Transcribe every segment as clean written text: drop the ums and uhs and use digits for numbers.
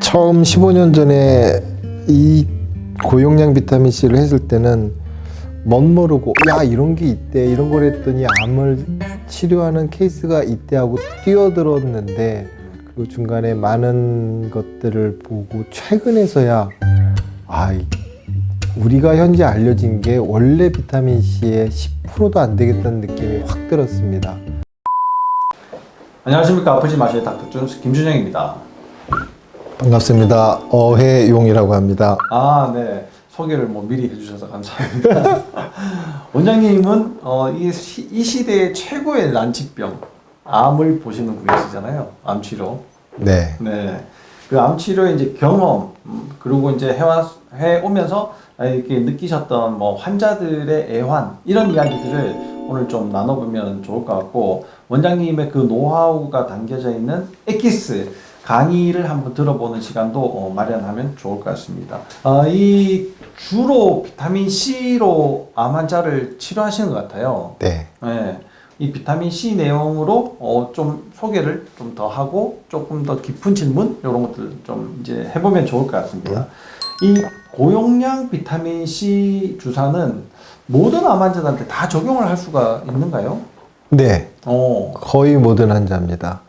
처음 15년 전에 이 고용량 비타민 C를 했을 때는 멋모르고 야 이런 게 있대 이런 걸 했더니 암을 치료하는 케이스가 있대 하고 뛰어들었는데 그 중간에 많은 것들을 보고 최근에서야 우리가 현재 알려진 게 원래 비타민 C의 10%도 안 되겠다는 느낌이 확 들었습니다. 안녕하십니까. 아프지 마실 닥터존스 김준영입니다. 반갑습니다. 어해용이라고 합니다. 네. 소개를 미리 해주셔서 감사합니다. 원장님은 이 시대의 최고의 난치병, 암을 보시는 분이시잖아요. 암치료. 네. 네. 그 암치료의 이제 경험, 그리고 이제 해오면서 이렇게 느끼셨던 환자들의 애환, 이런 이야기들을 오늘 좀 나눠보면 좋을 것 같고, 원장님의 그 노하우가 담겨져 있는 엑기스 강의를 한번 들어보는 시간도 마련하면 좋을 것 같습니다. 이 주로 비타민 C로 암 환자를 치료하시는 것 같아요. 네. 네. 이 비타민 C 내용으로 좀 소개를 좀 더 하고 조금 더 깊은 질문 이런 것들 좀 이제 해보면 좋을 것 같습니다. 이 고용량 비타민 C 주사는 모든 암 환자들한테 다 적용을 할 수가 있는가요? 네. 거의 모든 환자입니다.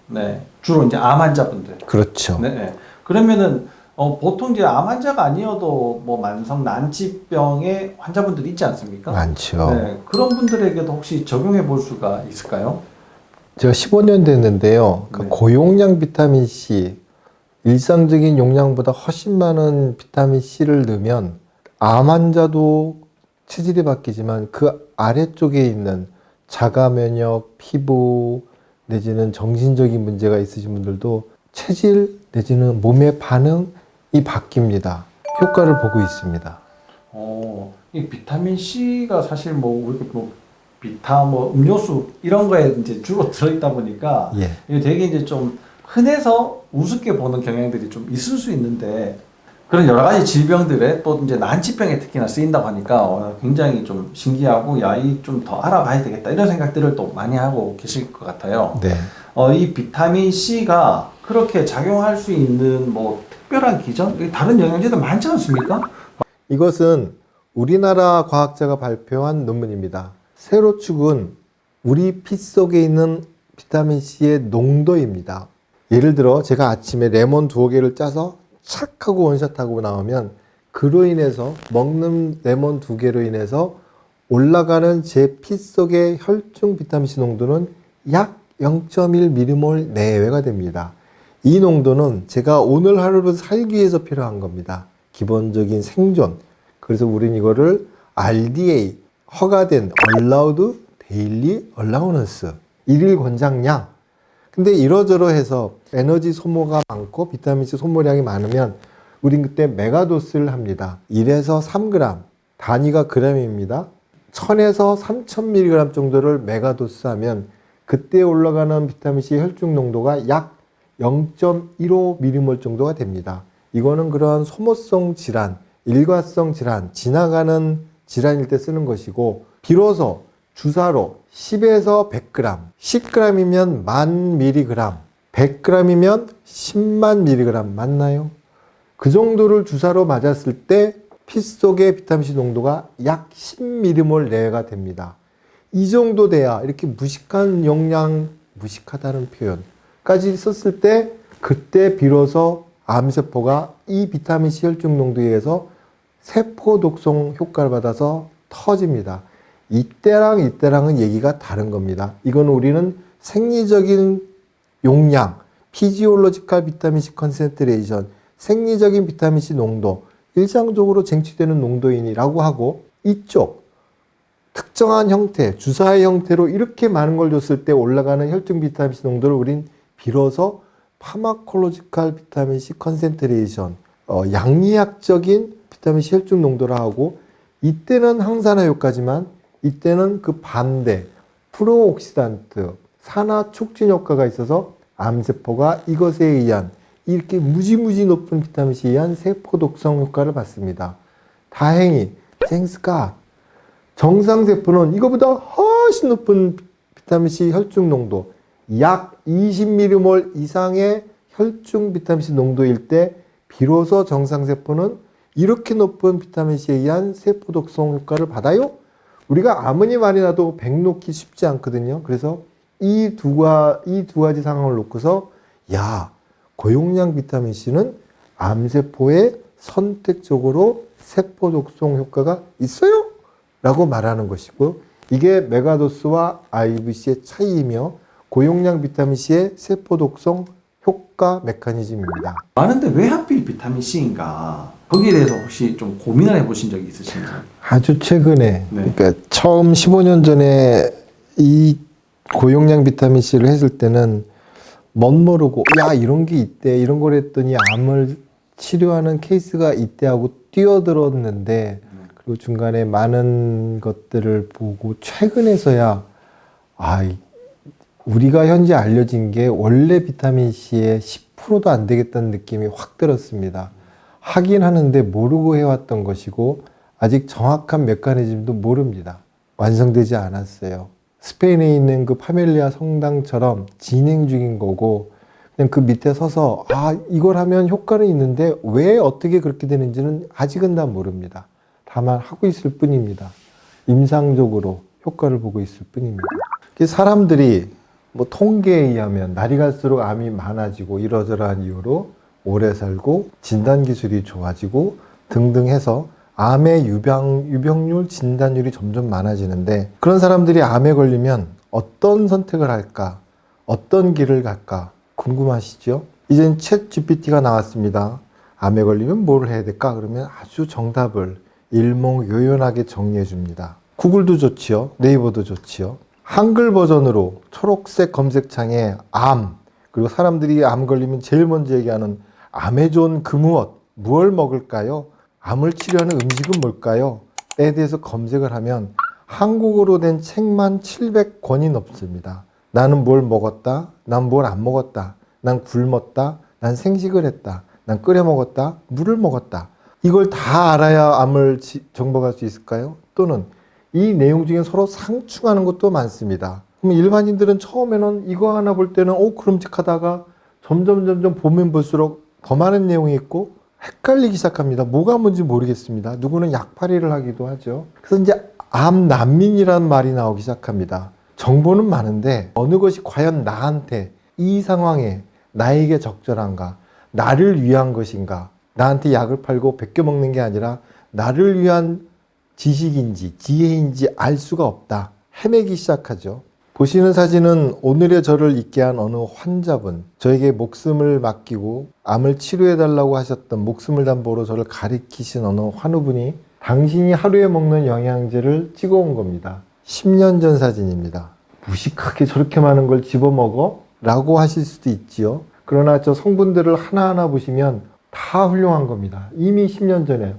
네. 주로 이제 암 환자분들. 그렇죠. 네. 그러면은 보통 이제 암 환자가 아니어도 만성 난치병의 환자분들이 있지 않습니까? 많죠. 네. 그런 분들에게도 혹시 적용해 볼 수가 있을까요? 제가 15년 됐는데요. 네. 고용량 비타민 C, 일상적인 용량보다 훨씬 많은 비타민 C를 넣으면 암 환자도 체질이 바뀌지만 그 아래쪽에 있는 자가 면역, 피부 내지는 정신적인 문제가 있으신 분들도 체질 내지는 몸의 반응이 바뀝니다. 효과를 보고 있습니다. 이 비타민 C가 사실 비타 음료수 이런 거에 이제 주로 들어있다 보니까 예. 이게 되게 이제 좀 흔해서 우습게 보는 경향들이 좀 있을 수 있는데 그런 여러 가지 질병들에 또 이제 난치병에 특히나 쓰인다고 하니까 굉장히 좀 신기하고 이 좀 더 알아봐야 되겠다 이런 생각들을 또 많이 하고 계실 것 같아요. 네. 이 비타민 C가 그렇게 작용할 수 있는 특별한 기전? 다른 영양제도 많지 않습니까? 이것은 우리나라 과학자가 발표한 논문입니다. 세로축은 우리 피 속에 있는 비타민 C의 농도입니다. 예를 들어 제가 아침에 레몬 2개를 짜서 착 하고 원샷하고 나오면 그로 인해서 먹는 레몬 2개로 인해서 올라가는 제 피 속의 혈중 비타민 C 농도는 약 0.1mm몰 내외가 됩니다. 이 농도는 제가 오늘 하루를 살기 위해서 필요한 겁니다. 기본적인 생존. 그래서 우린 이거를 RDA, 허가된 Allowed Daily Allowance, 일일 권장량. 근데 이러저러해서 에너지 소모가 많고 비타민C 소모량이 많으면 우린 그때 메가도스를 합니다. 1에서 3g, 단위가 g입니다. 1000에서 3000mg 정도를 메가도스 하면 그때 올라가는 비타민C 혈중 농도가 약 0.15mm몰 정도가 됩니다. 이거는 그러한 소모성 질환, 일과성 질환, 지나가는 질환일 때 쓰는 것이고, 비로소 주사로 10에서 100g, 10g이면 10,000mg, 100g이면 100,000mg 맞나요? 그 정도를 주사로 맞았을 때 피 속의 비타민C 농도가 약 10mm몰 내외가 됩니다. 이 정도 돼야 이렇게 무식한 용량, 무식하다는 표현까지 썼을 때 그때 비로소 암세포가 이 비타민C 혈중 농도에 의해서 세포 독성 효과를 받아서 터집니다. 이때랑은 얘기가 다른 겁니다. 이건 우리는 생리적인 용량, 피지올로지컬 비타민C 컨센트레이션, 생리적인 비타민C 농도, 일상적으로 쟁취되는 농도인이라고 하고, 이쪽 특정한 형태, 주사의 형태로 이렇게 많은 걸 줬을 때 올라가는 혈중 비타민C 농도를 우린 비로소 파마콜로지컬 비타민C 컨센트레이션, 양리학적인 비타민C 혈중 농도라 하고, 이때는 항산화 효과지만 이때는 그 반대 프로옥시단트, 산화 촉진 효과가 있어서 암세포가 이것에 의한 이렇게 무지무지 높은 비타민C에 의한 세포 독성 효과를 받습니다. 다행히 땡스가 정상세포는 이거보다 훨씬 높은 비타민C 혈중 농도 약 20mm몰 이상의 혈중 비타민C 농도일 때 비로소 정상세포는 이렇게 높은 비타민C에 의한 세포 독성 효과를 받아요? 우리가 아무리 많이 놔도 100 놓기 쉽지 않거든요. 그래서 이 두 가지 상황을 놓고서 야, 고용량 비타민C는 암세포에 선택적으로 세포 독성 효과가 있어요? 라고 말하는 것이고, 이게 메가도스와 IVC의 차이이며 고용량 비타민C의 세포 독성 효과 메커니즘입니다. 많은데 왜 하필 비타민 C인가? 거기에 대해서 혹시 좀 고민을 해보신 적이 있으신가요? 아주 최근에, 네. 그러니까 처음 15년 전에 이 고용량 비타민C를 했을 때는 멋모르고 야 이런 게 있대 이런 걸 했더니 암을 치료하는 케이스가 있대 하고 뛰어들었는데, 그리고 중간에 많은 것들을 보고 최근에서야 우리가 현재 알려진 게 원래 비타민C의 10%도 안 되겠다는 느낌이 확 들었습니다. 하긴 하는데 모르고 해왔던 것이고 아직 정확한 메커니즘도 모릅니다. 완성되지 않았어요. 스페인에 있는 그 파멜리아 성당처럼 진행 중인 거고, 그냥 그 밑에 서서 이걸 하면 효과는 있는데 왜 어떻게 그렇게 되는지는 아직은 다 모릅니다. 다만 하고 있을 뿐입니다. 임상적으로 효과를 보고 있을 뿐입니다. 사람들이 뭐 통계에 의하면 날이 갈수록 암이 많아지고 이러저러한 이유로 오래 살고 진단 기술이 좋아지고 등등 해서 암의 유병률 진단율이 점점 많아지는데, 그런 사람들이 암에 걸리면 어떤 선택을 할까? 어떤 길을 갈까? 궁금하시죠? 이젠 챗 GPT가 나왔습니다. 암에 걸리면 뭘 해야 될까? 그러면 아주 정답을 일목요연하게 정리해 줍니다. 구글도 좋지요. 네이버도 좋지요. 한글 버전으로 초록색 검색창에 암, 그리고 사람들이 암 걸리면 제일 먼저 얘기하는 암에 좋은 그 무엇 먹을까요? 암을 치료하는 음식은 뭘까요? 에 대해서 검색을 하면 한국어로 된 책만 700권이 넘습니다. 나는 뭘 먹었다. 난 뭘 안 먹었다. 난 굶었다. 난 생식을 했다. 난 끓여 먹었다. 물을 먹었다. 이걸 다 알아야 암을 정복할 수 있을까요? 또는 이 내용 중에 서로 상충하는 것도 많습니다. 그럼 일반인들은 처음에는 이거 하나 볼 때는 그럼직하다가 점점 보면 볼수록 더 많은 내용이 있고 헷갈리기 시작합니다. 뭐가 뭔지 모르겠습니다. 누구는 약팔이를 하기도 하죠. 그래서 이제 암 난민이라는 말이 나오기 시작합니다. 정보는 많은데 어느 것이 과연 나한테 이 상황에 나에게 적절한가, 나를 위한 것인가, 나한테 약을 팔고 베껴 먹는 게 아니라 나를 위한 지식인지 지혜인지 알 수가 없다. 헤매기 시작하죠. 보시는 사진은 오늘의 저를 있게 한 어느 환자분, 저에게 목숨을 맡기고 암을 치료해달라고 하셨던 목숨을 담보로 저를 가리키신 어느 환우분이 당신이 하루에 먹는 영양제를 찍어온 겁니다. 10년 전 사진입니다. 무식하게 저렇게 많은 걸 집어먹어? 라고 하실 수도 있지요. 그러나 저 성분들을 하나하나 보시면 다 훌륭한 겁니다. 이미 10년 전에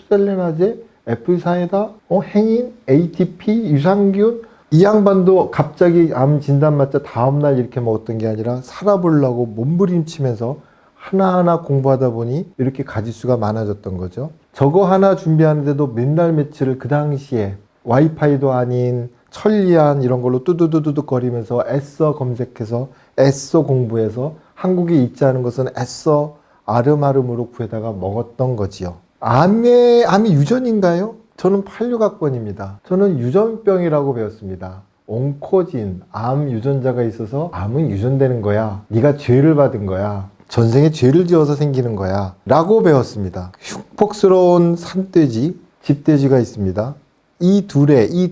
셀레나제, 애플사이다, 행인, ATP, 유산균, 이 양반도 갑자기 암 진단 맞자 다음날 이렇게 먹었던 게 아니라 살아보려고 몸부림치면서 하나하나 공부하다 보니 이렇게 가지수가 많아졌던 거죠. 저거 하나 준비하는데도 몇 날 며칠을 그 당시에 와이파이도 아닌 천리안 이런 걸로 뚜두두두두 거리면서 애써 검색해서 애써 공부해서 한국에 있지 않은 것은 애써 아름아름으로 구해다가 먹었던 거지요. 암이 유전인가요? 저는 86학번입니다. 저는 유전병이라고 배웠습니다. 옹코진, 암 유전자가 있어서 암은 유전되는 거야. 네가 죄를 받은 거야. 전생에 죄를 지어서 생기는 거야. 라고 배웠습니다. 흉폭스러운 산돼지, 집돼지가 있습니다. 이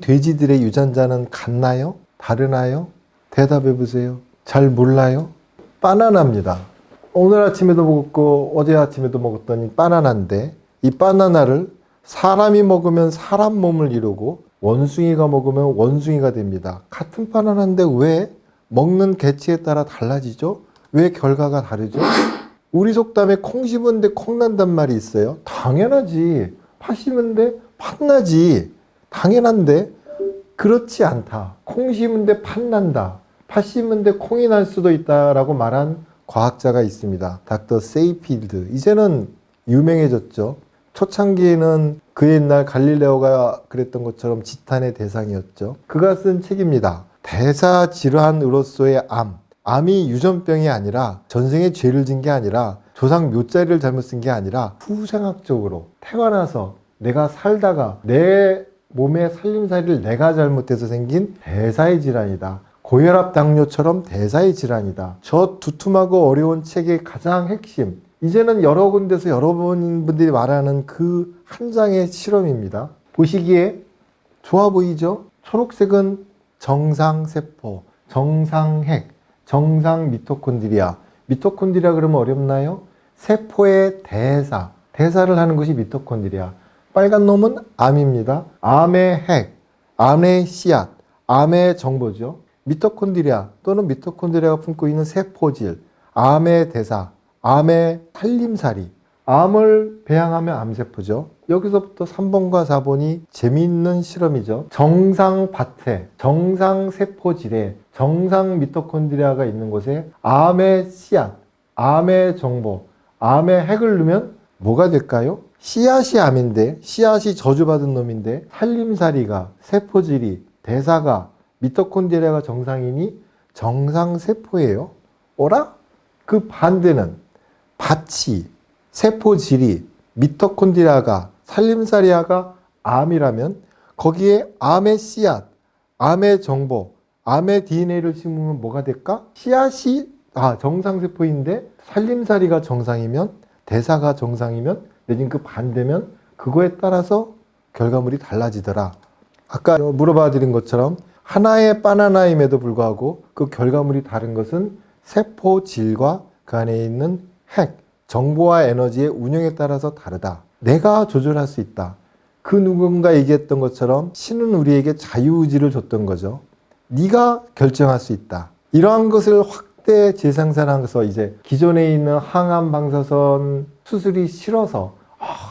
돼지들의 유전자는 같나요? 다르나요? 대답해 보세요. 잘 몰라요? 바나나입니다. 오늘 아침에도 먹었고 어제 아침에도 먹었더니 바나나인데, 이 바나나를 사람이 먹으면 사람 몸을 이루고 원숭이가 먹으면 원숭이가 됩니다. 같은 바나나인데 왜 먹는 개체에 따라 달라지죠? 왜 결과가 다르죠? 우리 속담에 콩 심은데 콩 난단 말이 있어요. 당연하지. 팥 심은데 팥 나지. 당연한데 그렇지 않다. 콩 심은데 팥 난다. 팥 심은데 콩이 날 수도 있다라고 말한 과학자가 있습니다. 닥터 세이필드. 이제는 유명해졌죠. 초창기에는 그 옛날 갈릴레오가 그랬던 것처럼 지탄의 대상이었죠. 그가 쓴 책입니다. 대사질환으로서의 암, 암이 유전병이 아니라 전생에 죄를 진 게 아니라 조상 묘자리를 잘못 쓴 게 아니라 후생학적으로 태어나서 내가 살다가 내 몸의 살림살이를 내가 잘못해서 생긴 대사의 질환이다. 고혈압 당뇨처럼 대사의 질환이다. 저 두툼하고 어려운 책의 가장 핵심, 이제는 여러 군데서 여러분들이 말하는 그 한 장의 실험입니다. 보시기에 좋아 보이죠? 초록색은 정상세포, 정상핵, 정상 미토콘드리아. 미토콘드리아 그러면 어렵나요? 세포의 대사를 하는 것이 미토콘드리아. 빨간 놈은 암입니다. 암의 핵, 암의 씨앗, 암의 정보죠. 미토콘드리아 또는 미토콘드리아가 품고 있는 세포질, 암의 대사, 암의 살림살이. 암을 배양하면 암세포죠. 여기서부터 3번과 4번이 재미있는 실험이죠. 정상밭에, 정상세포질에, 정상 미토콘드리아가 있는 곳에 암의 씨앗, 암의 정보, 암의 핵을 넣으면 뭐가 될까요? 씨앗이 암인데, 씨앗이 저주받은 놈인데, 살림살이가, 세포질이, 대사가, 미토콘드리아가 정상이니 정상세포예요. 어라? 그 반대는 밭이, 세포질이, 미토콘드리아가, 살림살이아가 암이라면 거기에 암의 씨앗, 암의 정보, 암의 DNA를 심으면 뭐가 될까? 씨앗이 정상세포인데 살림살이가 정상이면, 대사가 정상이면, 내진 그 반대면 그거에 따라서 결과물이 달라지더라. 아까 물어봐 드린 것처럼 하나의 바나나임에도 불구하고 그 결과물이 다른 것은 세포질과 그 안에 있는 핵, 정보와 에너지의 운영에 따라서 다르다. 내가 조절할 수 있다. 그 누군가 얘기했던 것처럼 신은 우리에게 자유의지를 줬던 거죠. 네가 결정할 수 있다. 이러한 것을 확대 재생산하면서 이제 기존에 있는 항암 방사선 수술이 싫어서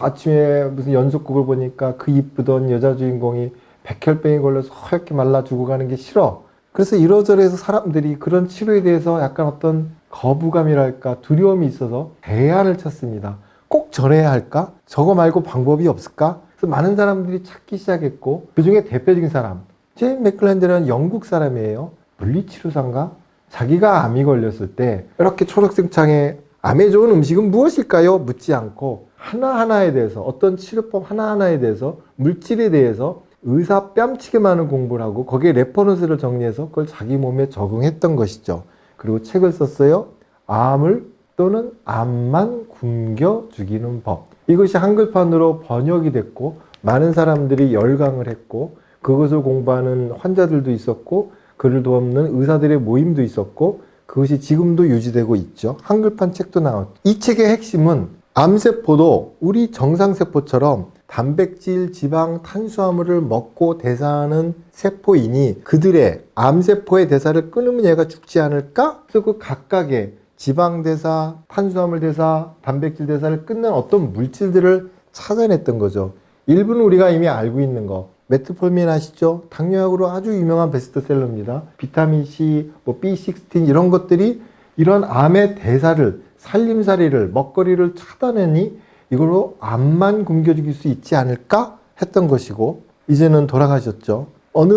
아침에 무슨 연속극을 보니까 그 이쁘던 여자 주인공이 백혈병에 걸려서 허옇게 말라 죽어가는 게 싫어. 그래서 이러저러해서 사람들이 그런 치료에 대해서 약간 어떤 거부감이랄까 두려움이 있어서 대안을 찾습니다. 꼭 저래야 할까? 저거 말고 방법이 없을까? 그래서 많은 사람들이 찾기 시작했고 그중에 대표적인 사람 제임 맥클랜드라는 영국 사람이에요. 물리치료사인가? 자기가 암이 걸렸을 때 이렇게 초록색 창에 암에 좋은 음식은 무엇일까요? 묻지 않고 하나하나에 대해서 어떤 치료법 하나하나에 대해서 물질에 대해서 의사 뺨치게 많은 공부를 하고 거기에 레퍼런스를 정리해서 그걸 자기 몸에 적응했던 것이죠. 그리고 책을 썼어요. 암을 또는 암만 굶겨 죽이는 법. 이것이 한글판으로 번역이 됐고 많은 사람들이 열광을 했고 그것을 공부하는 환자들도 있었고 그를 돕는 의사들의 모임도 있었고 그것이 지금도 유지되고 있죠. 한글판 책도 나왔죠. 이 책의 핵심은 암세포도 우리 정상세포처럼 단백질, 지방, 탄수화물을 먹고 대사하는 세포이니 그들의 암세포의 대사를 끊으면 얘가 죽지 않을까? 그래서 그 각각의 지방 대사, 탄수화물 대사, 단백질 대사를 끊는 어떤 물질들을 찾아냈던 거죠. 일부는 우리가 이미 알고 있는 거. 메트폴민 아시죠? 당뇨약으로 아주 유명한 베스트셀러입니다. 비타민C, B16 이런 것들이 이런 암의 대사를, 살림살이를, 먹거리를 차단하니 이걸로 암만 굶겨 죽일 수 있지 않을까 했던 것이고 이제는 돌아가셨죠. 어느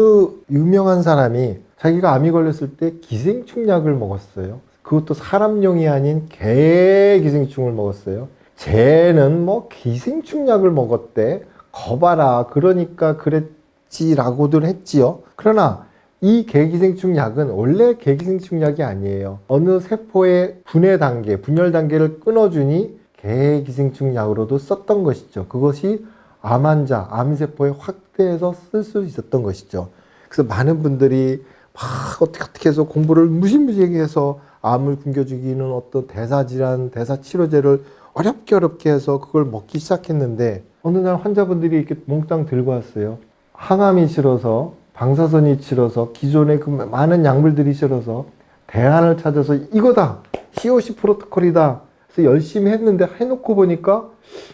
유명한 사람이 자기가 암이 걸렸을 때 기생충약을 먹었어요. 그것도 사람용이 아닌 개 기생충을 먹었어요. 쟤는 기생충약을 먹었대. 거봐라. 그러니까 그랬지라고들 했지요. 그러나 이 개기생충약은 원래 개기생충약이 아니에요. 어느 세포의 분해 단계, 분열 단계를 끊어주니 개기생충약으로도 썼던 것이죠. 그것이 암 환자, 암세포에 확대해서 쓸 수 있었던 것이죠. 그래서 많은 분들이 막 어떻게 해서 공부를 무시무시하게 해서 암을 굶겨 죽이는 어떤 대사질환, 대사치료제를 어렵게 해서 그걸 먹기 시작했는데 어느 날 환자분들이 이렇게 몽땅 들고 왔어요. 항암이 싫어서, 방사선이 싫어서, 기존의 그 많은 약물들이 싫어서 대안을 찾아서 이거다! COC 프로토콜이다! 그래서 열심히 했는데 해놓고 보니까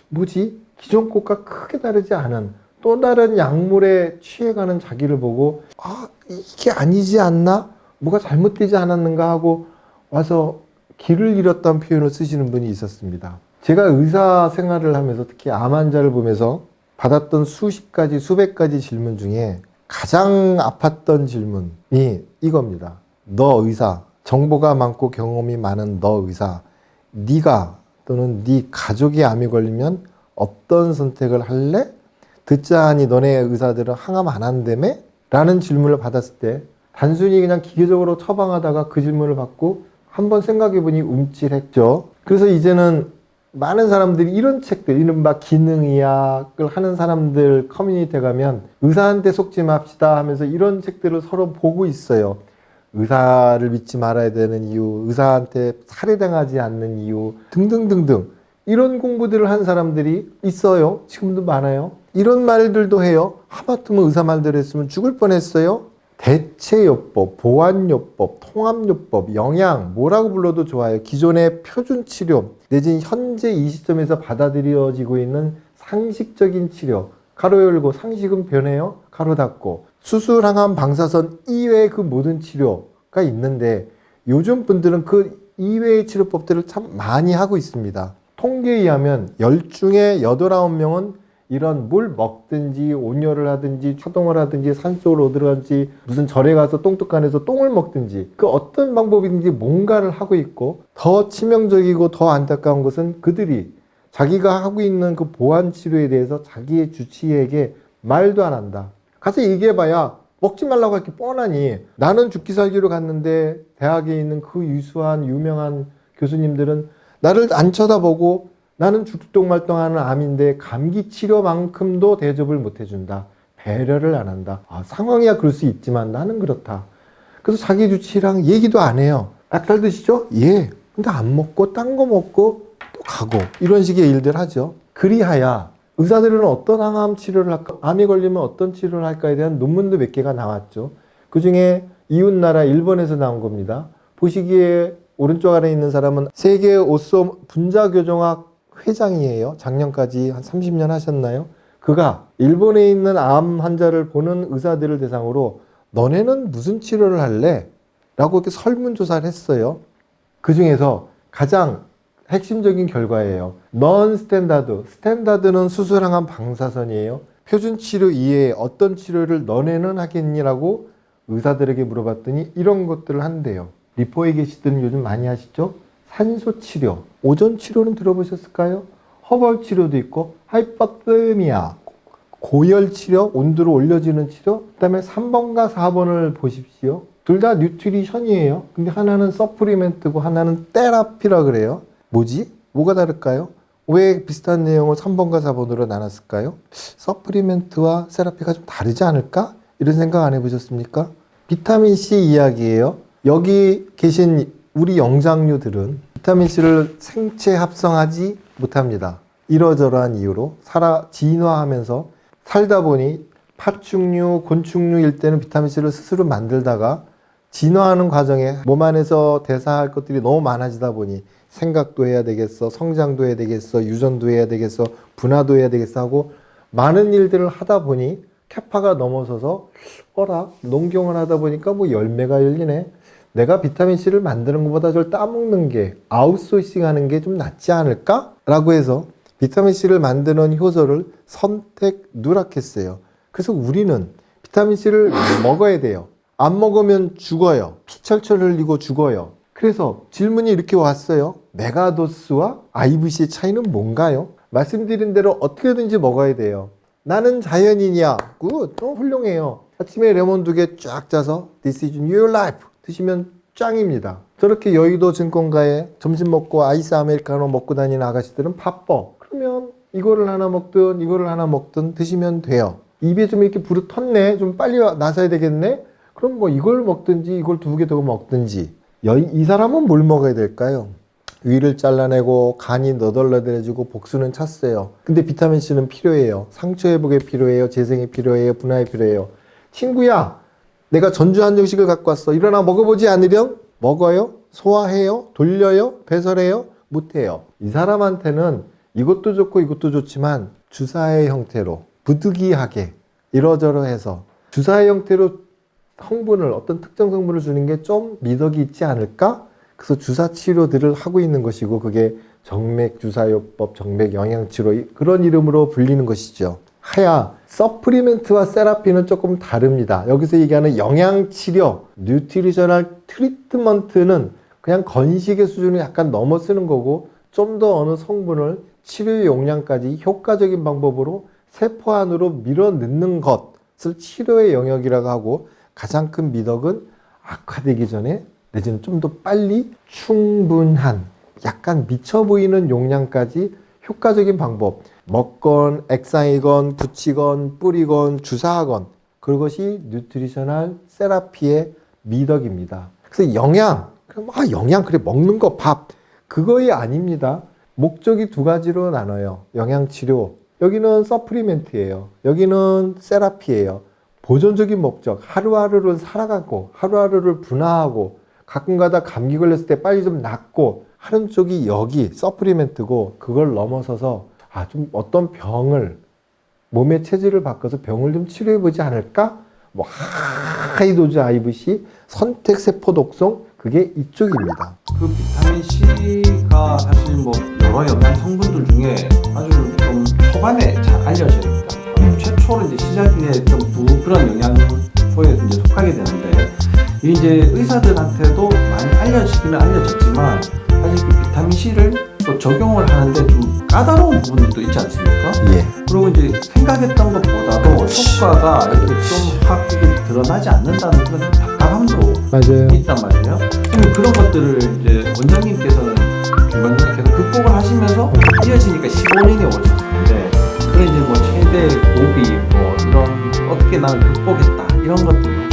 뭐지? 기존 것과 크게 다르지 않은 또 다른 약물에 취해가는 자기를 보고 이게 아니지 않나? 뭐가 잘못되지 않았는가 하고 와서 길을 잃었다는 표현을 쓰시는 분이 있었습니다. 제가 의사 생활을 하면서 특히 암 환자를 보면서 받았던 수십 가지, 수백 가지 질문 중에 가장 아팠던 질문이 이겁니다. 너 의사, 정보가 많고 경험이 많은 너 의사, 네가 또는 네 가족이 암이 걸리면 어떤 선택을 할래? 듣자 하니 너네 의사들은 항암 안 한다며? 라는 질문을 받았을 때 단순히 그냥 기계적으로 처방하다가 그 질문을 받고 한번 생각해보니 움찔했죠. 그래서 이제는 많은 사람들이 이런 책들, 이른바 기능의학을 하는 사람들 커뮤니티에 가면 의사한테 속지 맙시다 하면서 이런 책들을 서로 보고 있어요. 의사를 믿지 말아야 되는 이유, 의사한테 살해당하지 않는 이유 등등등등 이런 공부들을 한 사람들이 있어요. 지금도 많아요. 이런 말들도 해요. 하마터면 의사 말대로 했으면 죽을 뻔했어요. 대체요법, 보완요법, 통합요법, 영양 뭐라고 불러도 좋아요. 기존의 표준치료 내지는 현재 이 시점에서 받아들여지고 있는 상식적인 치료 가로 열고 상식은 변해요. 가로 닫고 수술, 항암, 방사선 이외의 그 모든 치료가 있는데 요즘 분들은 그 이외의 치료법들을 참 많이 하고 있습니다. 통계에 의하면 10중에 8, 9명은 이런 물 먹든지 온열을 하든지 차동을 하든지 산속으로 들어간지 무슨 절에 가서 똥뚝간에서 똥을 먹든지 그 어떤 방법이든지 뭔가를 하고 있고 더 치명적이고 더 안타까운 것은 그들이 자기가 하고 있는 그 보완 치료에 대해서 자기의 주치의에게 말도 안 한다. 가서 얘기해봐야 먹지 말라고 할 게 뻔하니 나는 죽기 살기로 갔는데 대학에 있는 그 유수한 유명한 교수님들은 나를 안 쳐다보고 나는 죽동말동하는 암인데 감기 치료만큼도 대접을 못 해준다. 배려를 안 한다. 상황이야 그럴 수 있지만 나는 그렇다. 그래서 자기 주치의랑 얘기도 안 해요. 약잘 드시죠? 예. 근데 안 먹고 딴 거 먹고 또 가고 이런 식의 일들 하죠. 그리하여 의사들은 어떤 항암 치료를 할까? 암이 걸리면 어떤 치료를 할까에 대한 논문도 몇 개가 나왔죠. 그 중에 이웃나라 일본에서 나온 겁니다. 보시기에 오른쪽 아래에 있는 사람은 세계 오쏘 분자교정학 회장이에요. 작년까지 한 30년 하셨나요? 그가 일본에 있는 암 환자를 보는 의사들을 대상으로 너네는 무슨 치료를 할래? 라고 이렇게 설문조사를 했어요. 그 중에서 가장 핵심적인 결과예요. 넌 스탠다드. 스탠다드는 수술, 항암, 방사선이에요. 표준 치료 이외에 어떤 치료를 너네는 하겠니라고 의사들에게 물어봤더니 이런 것들을 한대요. 리포에 계시던 요즘 많이 하시죠? 산소 치료. 오존 치료는 들어보셨을까요? 허벌 치료도 있고 하이퍼테미아. 고열 치료, 온도를 올려주는 치료. 그다음에 3번과 4번을 보십시오. 둘 다 뉴트리션이에요. 근데 하나는 서프리멘트고 하나는 테라피라 그래요. 뭐지? 뭐가 다를까요? 왜 비슷한 내용을 3번과 4번으로 나눴을까요? 서프리멘트와 세라피가 좀 다르지 않을까? 이런 생각 안 해보셨습니까? 비타민C 이야기예요. 여기 계신 우리 영장류들은 비타민C를 생체 합성하지 못합니다. 이러저러한 이유로 진화하면서 살다 보니 파충류, 곤충류일 때는 비타민C를 스스로 만들다가 진화하는 과정에 몸 안에서 대사할 것들이 너무 많아지다 보니 생각도 해야 되겠어, 성장도 해야 되겠어, 유전도 해야 되겠어, 분화도 해야 되겠어 하고 많은 일들을 하다 보니 캐파가 넘어서서 농경을 하다 보니까 뭐 열매가 열리네. 내가 비타민C를 만드는 것보다 저를 따먹는 게 아웃소싱 하는 게 좀 낫지 않을까? 라고 해서 비타민C를 만드는 효소를 선택 누락했어요. 그래서 우리는 비타민C를 먹어야 돼요. 안 먹으면 죽어요. 피 철철 흘리고 죽어요. 그래서 질문이 이렇게 왔어요. 메가도스와 IVC의 차이는 뭔가요? 말씀드린 대로 어떻게든지 먹어야 돼요. 나는 자연인이야. 굿, 훌륭해요. 아침에 레몬 2개 쫙 짜서 This is your life 드시면 짱입니다. 저렇게 여의도 증권가에 점심 먹고 아이스 아메리카노 먹고 다니는 아가씨들은 바빠. 그러면 이거를 하나 먹든 이거를 하나 먹든 드시면 돼요. 입에 좀 이렇게 부르 텄네. 좀 빨리 나서야 되겠네. 그럼 뭐 이걸 먹든지 이걸 2개 더 먹든지. 이 사람은 뭘 먹어야 될까요? 위를 잘라내고 간이 너덜너덜해지고 복수는 찼어요. 근데 비타민C는 필요해요. 상처 회복에 필요해요. 재생에 필요해요. 분화에 필요해요. 친구야, 내가 전주 한정식을 갖고 왔어. 일어나 먹어보지 않으렴? 먹어요? 소화해요? 돌려요? 배설해요? 못해요. 이 사람한테는 이것도 좋고 이것도 좋지만 주사의 형태로 부득이하게 이러저러해서 주사의 형태로 성분을 어떤 특정 성분을 주는 게 좀 미덕이 있지 않을까? 그래서 주사 치료들을 하고 있는 것이고 그게 정맥 주사요법, 정맥 영양치료 그런 이름으로 불리는 것이죠. 하야 서프리멘트와 세라피는 조금 다릅니다. 여기서 얘기하는 영양치료, 뉴트리셔널 트리트먼트는 그냥 건식의 수준을 약간 넘어서는 거고 좀 더 어느 성분을 치료의 용량까지 효과적인 방법으로 세포 안으로 밀어넣는 것을 치료의 영역이라고 하고 가장 큰 미덕은 악화되기 전에 내지는 좀 더 빨리 충분한 약간 미쳐 보이는 용량까지 효과적인 방법 먹건, 액상이건, 붙이건, 뿌리건, 주사하건 그것이 뉴트리셔널 세라피의 미덕입니다. 그래서 영양, 영양 그래 먹는 거 밥 그거이 아닙니다. 목적이 두 가지로 나눠요. 영양치료 여기는 서프리멘트예요. 여기는 세라피예요. 보존적인 목적 하루하루를 살아가고 하루하루를 분화하고 가끔가다 감기 걸렸을 때 빨리 좀 낫고 하는 쪽이 여기 서프리멘트고 그걸 넘어서서 좀 어떤 병을 몸의 체질을 바꿔서 병을 좀 치료해 보지 않을까? 뭐 하이도즈 IVC 선택 세포 독성 그게 이쪽입니다. 그 비타민 C가 사실 뭐 여러 영양 성분들 중에 아주 좀 초반에 잘 알려져야 됩니다. 최초로 이제 시작했던 그런 영양소에 이제 속하게 되는데 이제 의사들한테도 많이 알려지기는 알려졌지만 사실 그 비타민 C를 또 적용을 하는데 좀 까다로운 부분도 있지 않습니까? 예. 그리고 이제 생각했던 것보다도 효과가 이렇게 좀 확 드러나지 않는다는 그런 답답함도 맞아요. 있단 말이에요. 그럼 그런 것들을 이제 원장님께서는 중간중간 계속 극복을 하시면서 이어지니까 15년이 오셨는데 그런 이제 뭐 최대 고비 뭐 이런 어떻게 나는 극복했다 이런 것들